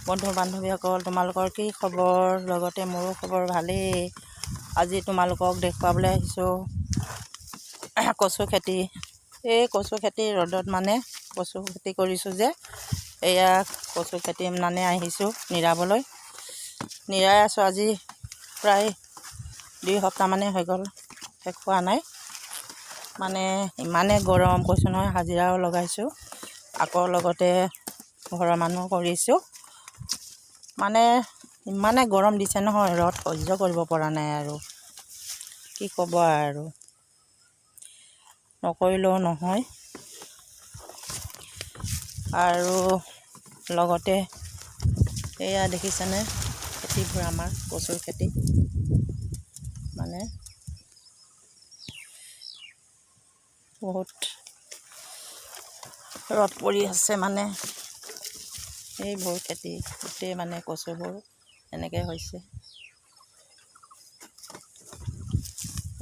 বন্ধু বান্ধৱীসকল, তোমালোকৰ কি খবৰ? লগতে মোৰো খবৰ ভালেই। আজি তোমালোকক দেখুৱাবলৈ আহিছোঁ কচু খেতি। এই কচু খেতি ৰ'দত মানে কচু খেতি কৰিছোঁ যে, এয়া কচু খেতি মানে আহিছোঁ নিৰাবলৈ। নিৰাই আছোঁ আজি প্ৰায় 2 সপ্তাহমানেই হৈ গ'ল, শেষ হোৱা নাই। মানে ইমানে গৰম কৈছোঁ নহয়, হাজিৰাও লগাইছোঁ, আকৌ লগতে ঘৰৰ মানুহ কৰিছোঁ। মানে ইমানে গৰম দিছে নহয়, ৰ'দ সহ্য কৰিব পৰা নাই আৰু কি ক'ব আৰু, নকৰিলেও নহয়। আৰু লগতে এয়া দেখিছেনে খেতিবোৰ, আমাৰ কচুৰ খেতি। মানে বহুত ৰ'দ পৰি আছে, মানে এইবোৰ খেতি গোটেই মানে কচুবোৰ এনেকৈ হৈছে।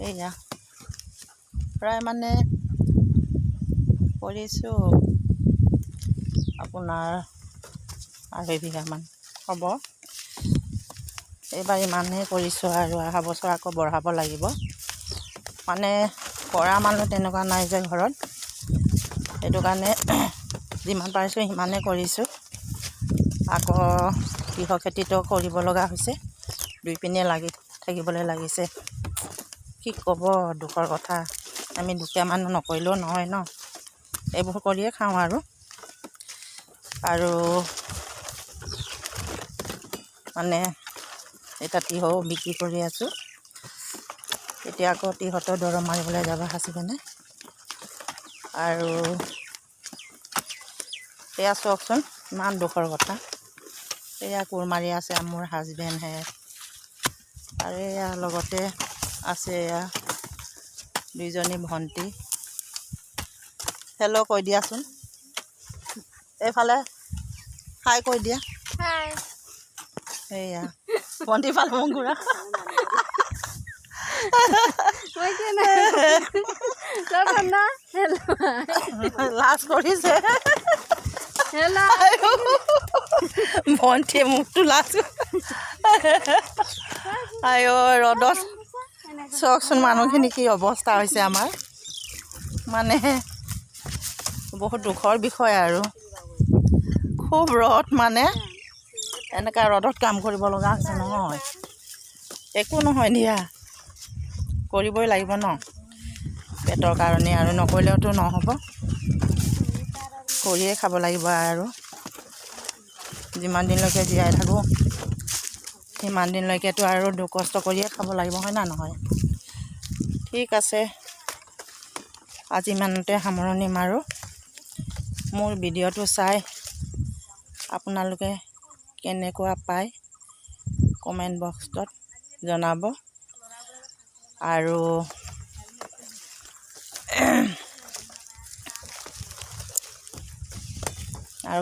এয়া প্ৰায় মানে কৰিছোঁ আপোনাৰ 2.5 বিঘামান হ'ব। এইবাৰ ইমানেই কৰিছোঁ আৰু অহা বছৰ আকৌ বঢ়াব লাগিব। মানে কৰা মানুহ তেনেকুৱা নাই যে ঘৰত, সেইটো কাৰণে যিমান পাৰিছোঁ সিমানেই কৰিছোঁ। আকৌ গৃহ খেতিটো কৰিব লগা হৈছে, 2 পিনে লাগি থাকিবলৈ লাগিছে। কি ক'ব, দুখৰ কথা। আমি দুখীয়া মানুহ, নকৰিলেও নহয় ন, এইবোৰ কৰিয়ে খাওঁ আৰু মানে এতিয়া তিয়ঁহ বিক্ৰী কৰি আছোঁ। এতিয়া আকৌ তিয়ঁহৰ দৰৱ মাৰিবলৈ যাব সাঁচিকেনে। আৰু এয়া চাওকচোন, ইমান দুখৰ কথা। এয়া কোৰ মাৰি আছে মোৰ হাজবেণ্ডহে, আৰু এয়া লগতে আছে এয়া 2জনী ভণ্টি। হেল্ল' কৈ দিয়াচোন, এইফালে হাই কৈ দিয়া। সেয়া ভণ্টি ফালে মোক ঘূৰা। লাজ কৰিছে ভণ্টিয়ে, মোকতো লাজ। আই ৰ'দত চাওকচোন মানুহখিনি কি অৱস্থা হৈছে আমাৰ। মানে বহুত দুখৰ বিষয় আৰু, খুব ৰ'দ, মানে এনেকুৱা ৰ'দত কাম কৰিব লগা হৈছে নহয়। একো নহয় দিয়া, কৰিবই লাগিব ন, পেটৰ কাৰণে, আৰু নকৰিলেওতো নহ'ব, কৰিয়ে খাব লাগিব। আৰু যিমান দিনলৈকে জীয়াই থাকোঁ সিমান দিনলৈকেতো আৰু দুখ কষ্ট কৰিয়ে খাব লাগিব, হয় না নহয়? ঠিক আছে, আজি ইমানতে সামৰণি মাৰোঁ। মোৰ ভিডিঅ'টো চাই আপোনালোকে কেনেকুৱা পায় কমেণ্ট বক্সত জনাব। আৰু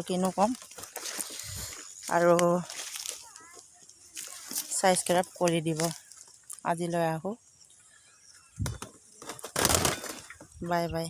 কিনো ক'ম, আৰু ছাবস্ক্ৰাইব কৰি দিব। আজিলৈ আহোঁ, বাই বাই।